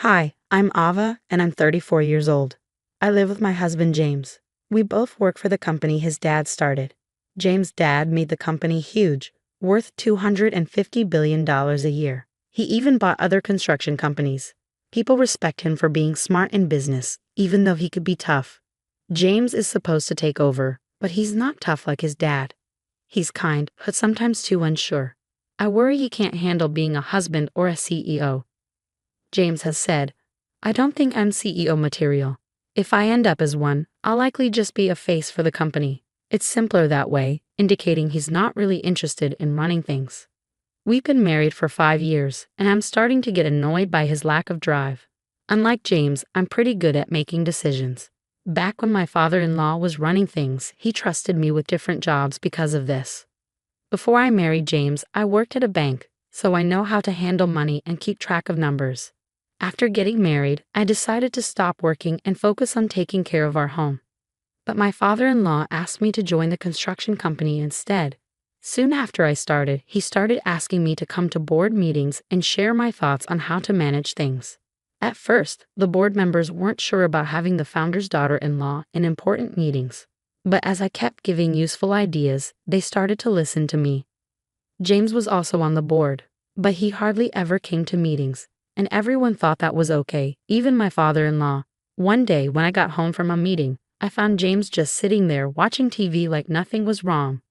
Hi, I'm Ava, and I'm 34 years old. I live with my husband, James. We both work for the company his dad started. James' dad made the company huge, worth $250 billion a year. He even bought other construction companies. People respect him for being smart in business, even though he could be tough. James is supposed to take over, but he's not tough like his dad. He's kind, but sometimes too unsure. I worry he can't handle being a husband or a CEO. James has said, "I don't think I'm CEO material. If I end up as one, I'll likely just be a face for the company." It's simpler that way, indicating he's not really interested in running things. We've been married for 5 years, and I'm starting to get annoyed by his lack of drive. Unlike James, I'm pretty good at making decisions. Back when my father-in-law was running things, he trusted me with different jobs because of this. Before I married James, I worked at a bank, so I know how to handle money and keep track of numbers. After getting married, I decided to stop working and focus on taking care of our home. But my father-in-law asked me to join the construction company instead. Soon after I started, he started asking me to come to board meetings and share my thoughts on how to manage things. At first, the board members weren't sure about having the founder's daughter-in-law in important meetings. But as I kept giving useful ideas, they started to listen to me. James was also on the board, but he hardly ever came to meetings, and everyone thought that was okay, even my father-in-law. One day when I got home from a meeting, I found James just sitting there watching TV like nothing was wrong.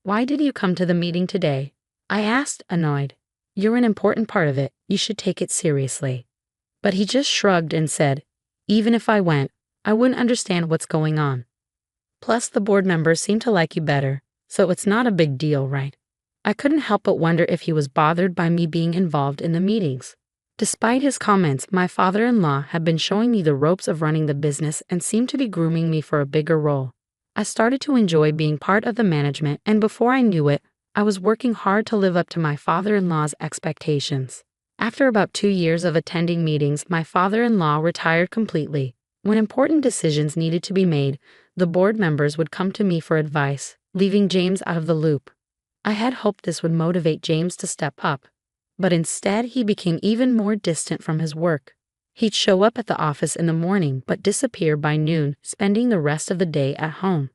"Why did you come to the meeting today?" I asked, annoyed. "You're an important part of it. You should take it seriously." But he just shrugged and said, "Even if I went, I wouldn't understand what's going on. Plus, the board members seem to like you better, so it's not a big deal, right?" I couldn't help but wonder if he was bothered by me being involved in the meetings. Despite his comments, my father-in-law had been showing me the ropes of running the business and seemed to be grooming me for a bigger role. I started to enjoy being part of the management, and before I knew it, I was working hard to live up to my father-in-law's expectations. After about 2 years of attending meetings, my father-in-law retired completely. When important decisions needed to be made, the board members would come to me for advice, leaving James out of the loop. I had hoped this would motivate James to step up, but instead he became even more distant from his work. He'd show up at the office in the morning but disappear by noon, spending the rest of the day at home.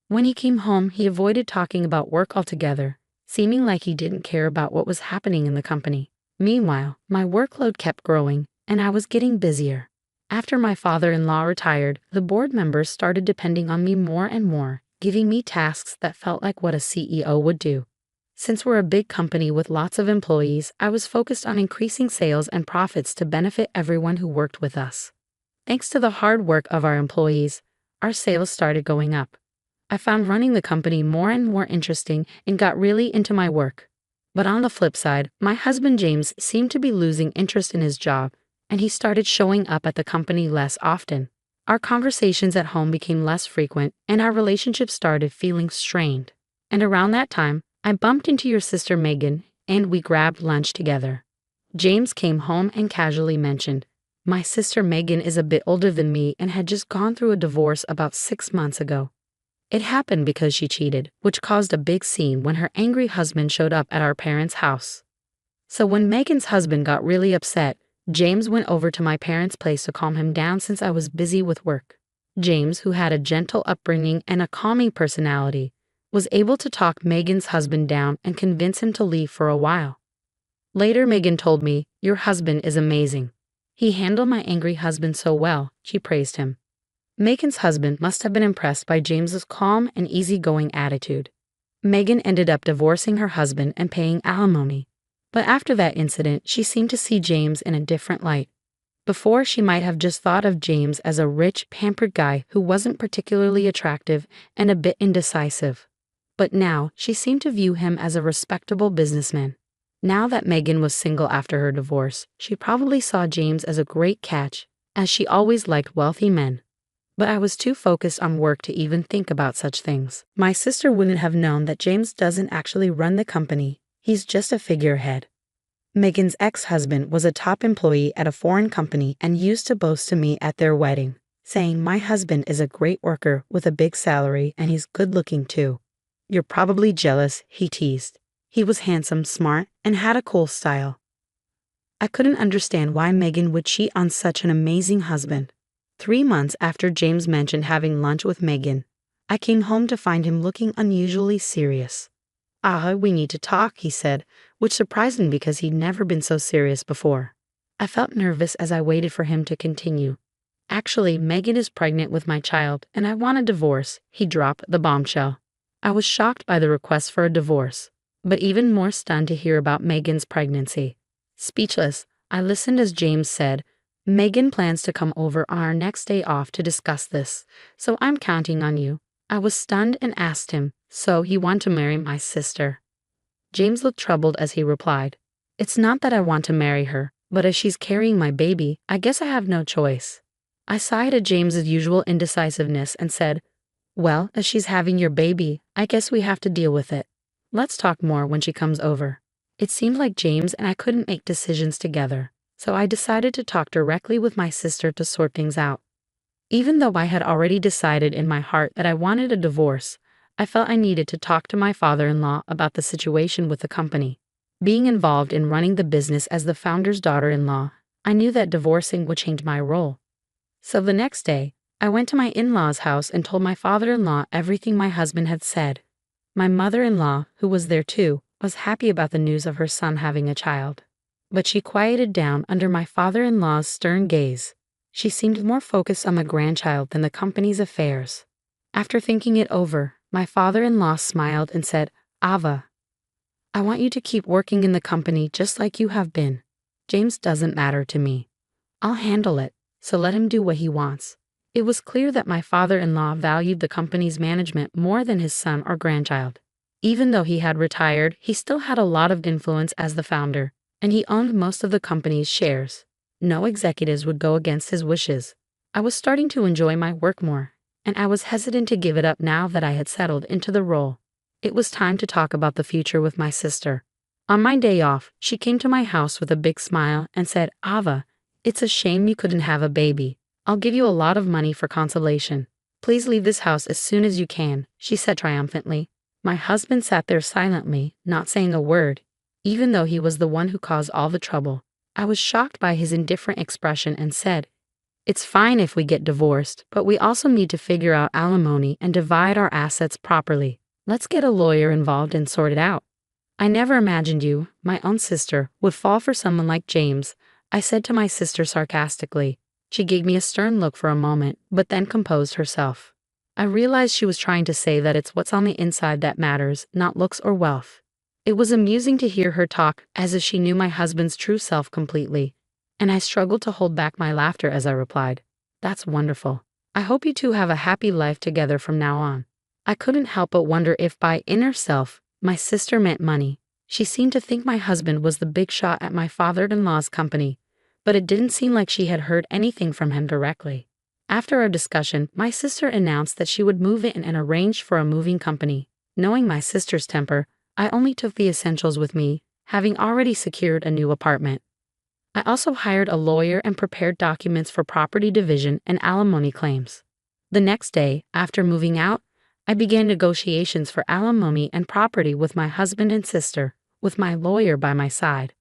When he came home, he avoided talking about work altogether, seeming like he didn't care about what was happening in the company. Meanwhile, my workload kept growing, and I was getting busier. After my father-in-law retired, the board members started depending on me more and more, giving me tasks that felt like what a CEO would do. Since we're a big company with lots of employees, I was focused on increasing sales and profits to benefit everyone who worked with us. Thanks to the hard work of our employees, our sales started going up. I found running the company more and more interesting and got really into my work. But on the flip side, my husband James seemed to be losing interest in his job, and he started showing up at the company less often. Our conversations at home became less frequent, and our relationship started feeling strained. And around that time, I bumped into your sister Megan, and we grabbed lunch together. James came home and casually mentioned, "My sister Megan is a bit older than me and had just gone through a divorce about 6 months ago. It happened because she cheated, which caused a big scene when her angry husband showed up at our parents' house. So when Megan's husband got really upset, James went over to my parents' place to calm him down since I was busy with work." James, who had a gentle upbringing and a calming personality, was able to talk Megan's husband down and convince him to leave for a while. Later, Megan told me, "Your husband is amazing. He handled my angry husband so well," she praised him. Megan's husband must have been impressed by James's calm and easygoing attitude. Megan ended up divorcing her husband and paying alimony. But after that incident, she seemed to see James in a different light. Before, she might have just thought of James as a rich, pampered guy who wasn't particularly attractive and a bit indecisive. But now, she seemed to view him as a respectable businessman. Now that Megan was single after her divorce, she probably saw James as a great catch, as she always liked wealthy men. But I was too focused on work to even think about such things. My sister wouldn't have known that James doesn't actually run the company. He's just a figurehead. Megan's ex-husband was a top employee at a foreign company and used to boast to me at their wedding, saying, "My husband is a great worker with a big salary and he's good-looking too." "You're probably jealous," he teased. He was handsome, smart, and had a cool style. I couldn't understand why Megan would cheat on such an amazing husband. 3 months after James mentioned having lunch with Megan, I came home to find him looking unusually serious. We need to talk, he said, which surprised me because he'd never been so serious before. I felt nervous as I waited for him to continue. Actually, Megan is pregnant with my child, and I want a divorce, he dropped the bombshell. I was shocked by the request for a divorce, but even more stunned to hear about Megan's pregnancy. Speechless, I listened as James said, Megan plans to come over on our next day off to discuss this, so I'm counting on you. I was stunned and asked him, so you want to marry my sister? James looked troubled as he replied, it's not that I want to marry her, but as she's carrying my baby, I guess I have no choice. I sighed at James's usual indecisiveness and said, well, as she's having your baby, I guess we have to deal with it. Let's talk more when she comes over. It seemed like James and I couldn't make decisions together, so I decided to talk directly with my sister to sort things out. Even though I had already decided in my heart that I wanted a divorce, I felt I needed to talk to my father-in-law about the situation with the company. Being involved in running the business as the founder's daughter-in-law, I knew that divorcing would change my role. So the next day, I went to my in-laws' house and told my father-in-law everything my husband had said. My mother-in-law, who was there too, was happy about the news of her son having a child. But she quieted down under my father-in-law's stern gaze. She seemed more focused on the grandchild than the company's affairs. After thinking it over, my father-in-law smiled and said, Ava, I want you to keep working in the company just like you have been. James doesn't matter to me. I'll handle it, so let him do what he wants. It was clear that my father-in-law valued the company's management more than his son or grandchild. Even though he had retired, he still had a lot of influence as the founder, and he owned most of the company's shares. No executives would go against his wishes. I was starting to enjoy my work more, and I was hesitant to give it up now that I had settled into the role. It was time to talk about the future with my sister. On my day off, she came to my house with a big smile and said, Ava, it's a shame you couldn't have a baby. I'll give you a lot of money for consolation. Please leave this house as soon as you can, she said triumphantly. My husband sat there silently, not saying a word, even though he was the one who caused all the trouble. I was shocked by his indifferent expression and said, it's fine if we get divorced, but we also need to figure out alimony and divide our assets properly. Let's get a lawyer involved and sort it out. I never imagined you, my own sister, would fall for someone like James, I said to my sister sarcastically. She gave me a stern look for a moment, but then composed herself. I realized she was trying to say that it's what's on the inside that matters, not looks or wealth. It was amusing to hear her talk as if she knew my husband's true self completely, and I struggled to hold back my laughter as I replied, that's wonderful. I hope you two have a happy life together from now on. I couldn't help but wonder if by inner self, my sister meant money. She seemed to think my husband was the big shot at my father-in-law's company, but it didn't seem like she had heard anything from him directly. After our discussion, my sister announced that she would move in and arrange for a moving company. Knowing my sister's temper, I only took the essentials with me, having already secured a new apartment. I also hired a lawyer and prepared documents for property division and alimony claims. The next day, after moving out, I began negotiations for alimony and property with my husband and sister, with my lawyer by my side.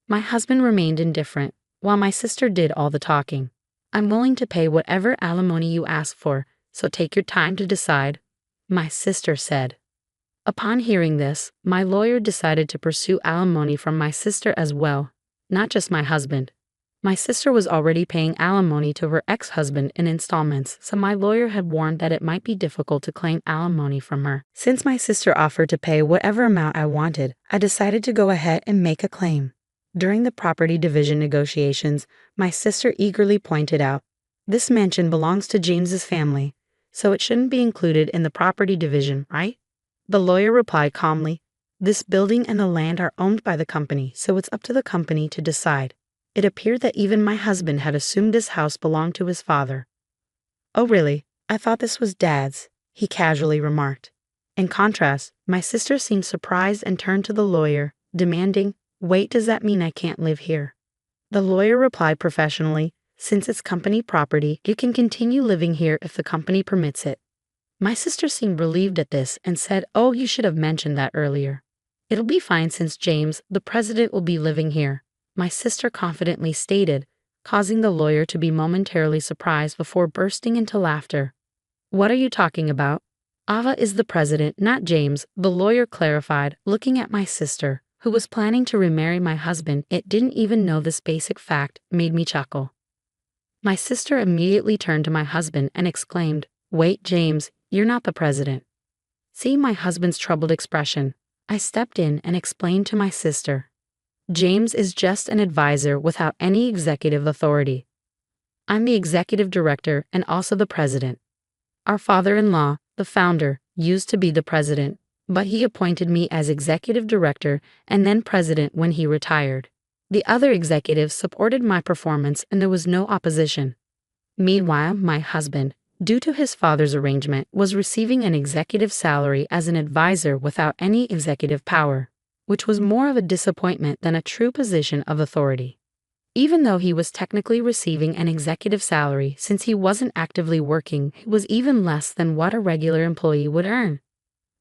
My husband remained indifferent, while my sister did all the talking. I'm willing to pay whatever alimony you ask for, so take your time to decide, my sister said. Upon hearing this, my lawyer decided to pursue alimony from my sister as well, not just my husband. My sister was already paying alimony to her ex-husband in installments, so my lawyer had warned that it might be difficult to claim alimony from her. Since my sister offered to pay whatever amount I wanted, I decided to go ahead and make a claim. During the property division negotiations, my sister eagerly pointed out, this mansion belongs to James's family, so it shouldn't be included in the property division, right? The lawyer replied calmly, this building and the land are owned by the company, so it's up to the company to decide. It appeared that even my husband had assumed this house belonged to his father. Oh really? I thought this was Dad's, he casually remarked. In contrast, my sister seemed surprised and turned to the lawyer, demanding, wait, does that mean I can't live here? The lawyer replied professionally, since it's company property, you can continue living here if the company permits it. My sister seemed relieved at this and said, oh, you should have mentioned that earlier. It'll be fine since James, the president, will be living here. my sister confidently stated, causing the lawyer to be momentarily surprised before bursting into laughter. What are you talking about? Ava is the president, not James, the lawyer clarified, looking at my sister, who was planning to remarry my husband. It didn't even know this basic fact made me chuckle. My sister immediately turned to my husband and exclaimed, "Wait, James, you're not the president." Seeing my husband's troubled expression, I stepped in and explained to my sister, "James is just an advisor without any executive authority. I'm the executive director and also the president. Our father-in-law, the founder, used to be the president, but he appointed me as executive director and then president when he retired. The other executives supported my performance and there was no opposition." Meanwhile, my husband, due to his father's arrangement, was receiving an executive salary as an advisor without any executive power, which was more of a disappointment than a true position of authority. Even though he was technically receiving an executive salary, since he wasn't actively working, it was even less than what a regular employee would earn.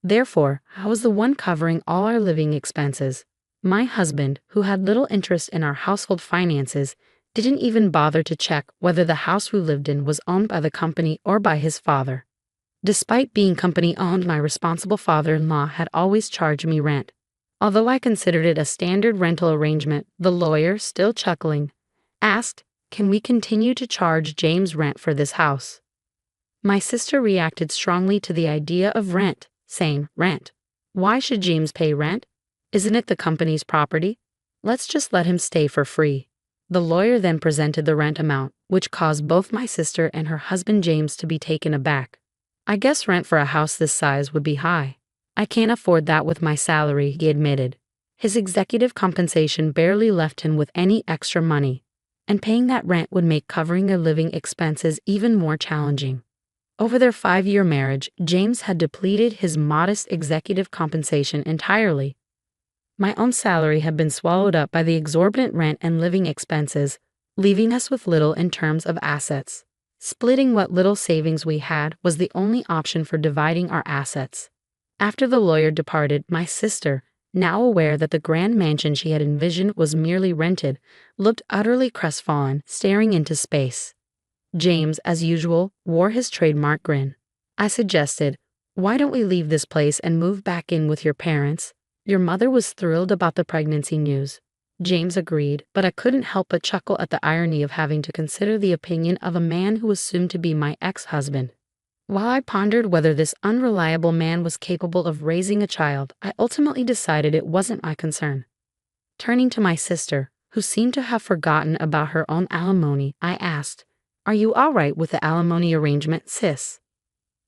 Therefore, I was the one covering all our living expenses. My husband, who had little interest in our household finances, didn't even bother to check whether the house we lived in was owned by the company or by his father. Despite being company-owned, my responsible father-in-law had always charged me rent. Although I considered it a standard rental arrangement, the lawyer, still chuckling, asked, "Can we continue to charge James rent for this house?" My sister reacted strongly to the idea of rent, saying, "Rent? Why should James pay rent? Isn't it the company's property? Let's just let him stay for free." The lawyer then presented the rent amount, which caused both my sister and her husband James to be taken aback. "I guess rent for a house this size would be high. I can't afford that with my salary," he admitted. His executive compensation barely left him with any extra money, and paying that rent would make covering their living expenses even more challenging. Over their 5-year marriage, James had depleted his modest executive compensation entirely. My own salary had been swallowed up by the exorbitant rent and living expenses, leaving us with little in terms of assets. Splitting what little savings we had was the only option for dividing our assets. After the lawyer departed, my sister, now aware that the grand mansion she had envisioned was merely rented, looked utterly crestfallen, staring into space. James, as usual, wore his trademark grin. I suggested, "Why don't we leave this place and move back in with your parents? Your mother was thrilled about the pregnancy news." James agreed, but I couldn't help but chuckle at the irony of having to consider the opinion of a man who was soon to be my ex-husband. While I pondered whether this unreliable man was capable of raising a child, I ultimately decided it wasn't my concern. Turning to my sister, who seemed to have forgotten about her own alimony, I asked, "Are you all right with the alimony arrangement, sis?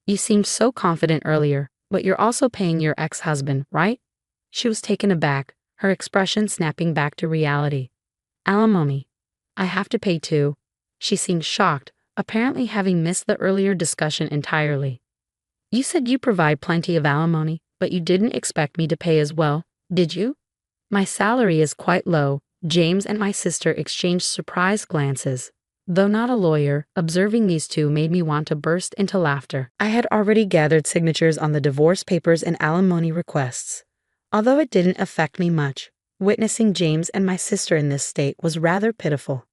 You seemed so confident earlier, but you're also paying your ex-husband, right?" She was taken aback, her expression snapping back to reality. "Alimony? I have to pay too." She seemed shocked, apparently having missed the earlier discussion entirely. "You said you provide plenty of alimony, but you didn't expect me to pay as well, did you?" "My salary is quite low." James and my sister exchanged surprised glances. Though not a lawyer, observing these two made me want to burst into laughter. I had already gathered signatures on the divorce papers and alimony requests. Although it didn't affect me much, witnessing James and my sister in this state was rather pitiful.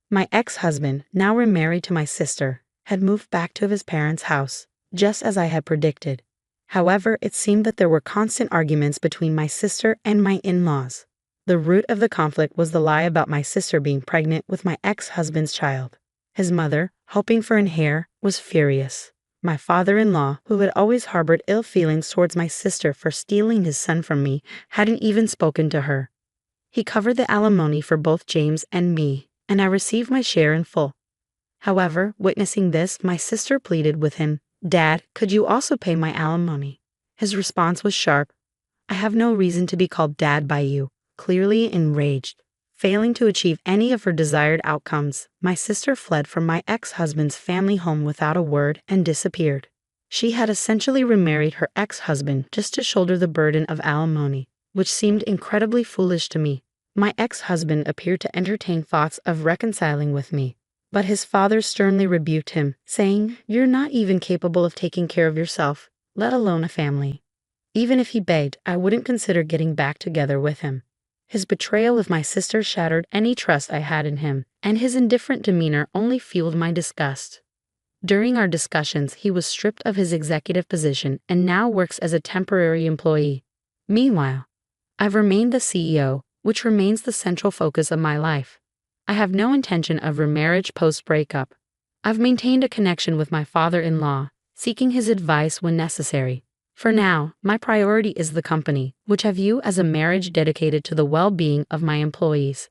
My ex-husband, now remarried to my sister, had moved back to his parents' house, just as I had predicted. However, it seemed that there were constant arguments between my sister and my in-laws. The root of the conflict was the lie about my sister being pregnant with my ex-husband's child. His mother, hoping for an heir, was furious. My father-in-law, who had always harbored ill feelings towards my sister for stealing his son from me, hadn't even spoken to her. He covered the alimony for both James and me, and I received my share in full. However, witnessing this, my sister pleaded with him, "Dad, could you also pay my alimony?" His response was sharp, "I have no reason to be called Dad by you," clearly enraged. Failing to achieve any of her desired outcomes, my sister fled from my ex-husband's family home without a word and disappeared. She had essentially remarried her ex-husband just to shoulder the burden of alimony, which seemed incredibly foolish to me. My ex-husband appeared to entertain thoughts of reconciling with me, but his father sternly rebuked him, saying, "You're not even capable of taking care of yourself, let alone a family." Even if he begged, I wouldn't consider getting back together with him. His betrayal of my sister shattered any trust I had in him, and his indifferent demeanor only fueled my disgust. During our discussions, he was stripped of his executive position and now works as a temporary employee. Meanwhile, I've remained the CEO, which remains the central focus of my life. I have no intention of remarriage post-breakup. I've maintained a connection with my father-in-law, seeking his advice when necessary. For now, my priority is the company, which I view as a marriage dedicated to the well-being of my employees.